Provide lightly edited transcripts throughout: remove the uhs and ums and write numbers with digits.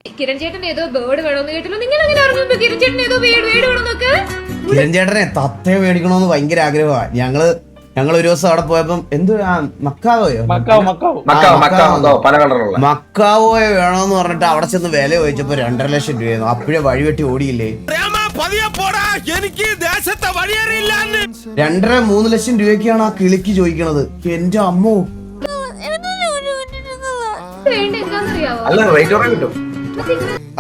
കിരൺ ചേട്ടൻ ഏതോ ബേർഡ് വേണമെന്ന് കേട്ടല്ലോ. നിങ്ങൾ അങ്ങനെ അറിഞ്ഞു കിരൺ ചേട്ടൻ ഏതോ വേട് വേണമെന്നൊക്കെ? കിരൺ ചേട്ടനെ തത്തയെ മേടിക്കണോന്ന് ഭയങ്കര ആഗ്രഹമാണ്. ഞങ്ങൾ ഒരു ദിവസം അവിടെ പോയപ്പം എന്ത് മക്കാവോയോ മക്കാവോയോ വേണോന്ന് പറഞ്ഞിട്ട് അവിടെ ചെന്ന് വില ചോദിച്ചപ്പോ 2.5 ലക്ഷം രൂപയായിരുന്നു. അപ്പോഴേ വഴിവെട്ടി ഓടിയില്ലേ. 2.5-3 ലക്ഷം രൂപയ്ക്കാണ് ആ കിളിക്ക് ചോദിക്കണത്. എന്റെ അമ്മോ.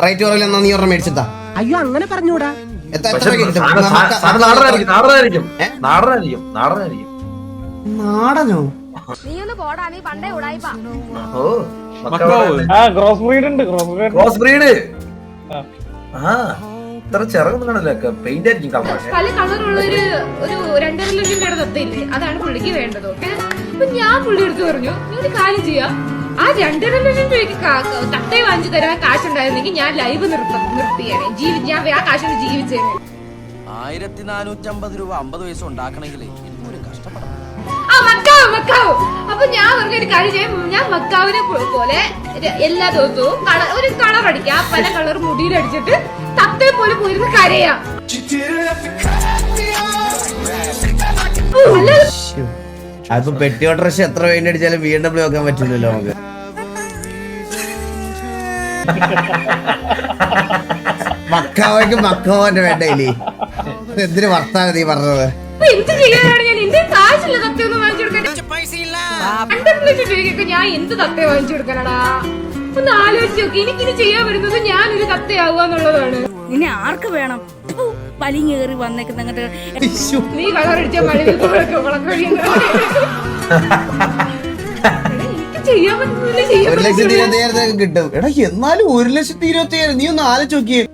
റേറ്റ് കുറവില്ല എന്നാ നീ ഒരെണ്ണം മേടിച്ചെത്താ. അയ്യോ അങ്ങനെ പറഞ്ഞൂടാ. നാടനോ? ക്രോസ് ബ്രീഡ് ഇത്ര ചെറുതാണല്ലോ. പെയിന്റ് ആയിരിക്കും. പല കളറുള്ള ഒരു 2.5 ലക്ഷം രൂപയുടെ തത്തയില്ലേ, അതാണ് പുള്ളിക്ക് വേണ്ടത്. ഓക്കെ, അപ്പൊ ഞാൻ പുള്ളി എടുത്ത് പറഞ്ഞു നിങ്ങൾ കാര്യം ചെയ്യാം, ആ 2.5 ലക്ഷം രൂപയ്ക്ക് തത്തയെ വാങ്ങിച്ചു തരാൻ കാശുണ്ടായിരുന്നെങ്കിൽ ഞാൻ ലൈവ് നിർത്തിയേനെ. ഞാൻ ആ കാശിന് ജീവിച്ചേനെ. 1450 രൂപ 50 പൈസ ഉണ്ടാക്കണമെങ്കിൽ കഷ്ടപ്പെടാം. ആ മക്കാവ്. അപ്പൊ ഞാൻ പറഞ്ഞ ഒരു കാര്യം ചെയ്യാം, ഞാൻ മക്കാവിനെ പോലെ എല്ലാ ദിവസവും ഒരു കളർ അടിക്കാം. പല കളർ മുടിയിലടിച്ചിട്ട് തത്തയെ പോലെ പോയിരുന്ന് കരയാം. അതിപ്പോ പെട്ടി ഓട്ടോറിക്ഷ എത്ര പെയിന്റ് അടിച്ചാലും BMW വെക്കാൻ പറ്റില്ലല്ലോ നമുക്ക്. മക്കാവന്റെ വേണ്ടയില്ലേ? എന്തിനു വർത്താനം നീ പറഞ്ഞത്? എന്ത് ചെയ്യാനാണ് ഞാൻ? എന്റെ കാശില്ല തത്തയൊന്നും വാങ്ങിച്ചു കൊടുക്കാൻ. 2.5 ലക്ഷം രൂപയ്ക്കൊക്കെ ഞാൻ എന്ത് തത്തയെ വാങ്ങിച്ചു കൊടുക്കാനാടാ? ഒന്ന് ആലോചിച്ച് നോക്കി. എനിക്കിത് ചെയ്യാൻ വരുന്നത് ഞാനൊരു തത്തയാവുക എന്നുള്ളതാണ്. നിന്നെ ആർക്ക് വേണം? വലിങ്ങേറി വന്നേക്കുന്ന നീ കളറടിച്ച മഴ എനിക്ക് ചെയ്യാൻ പറ്റുന്നില്ല. 1,20,000 കിട്ടും. എടാ എന്നാലും 1,20,000 നീ ഒന്ന് ആലോചിച്ച് നോക്കിയേ.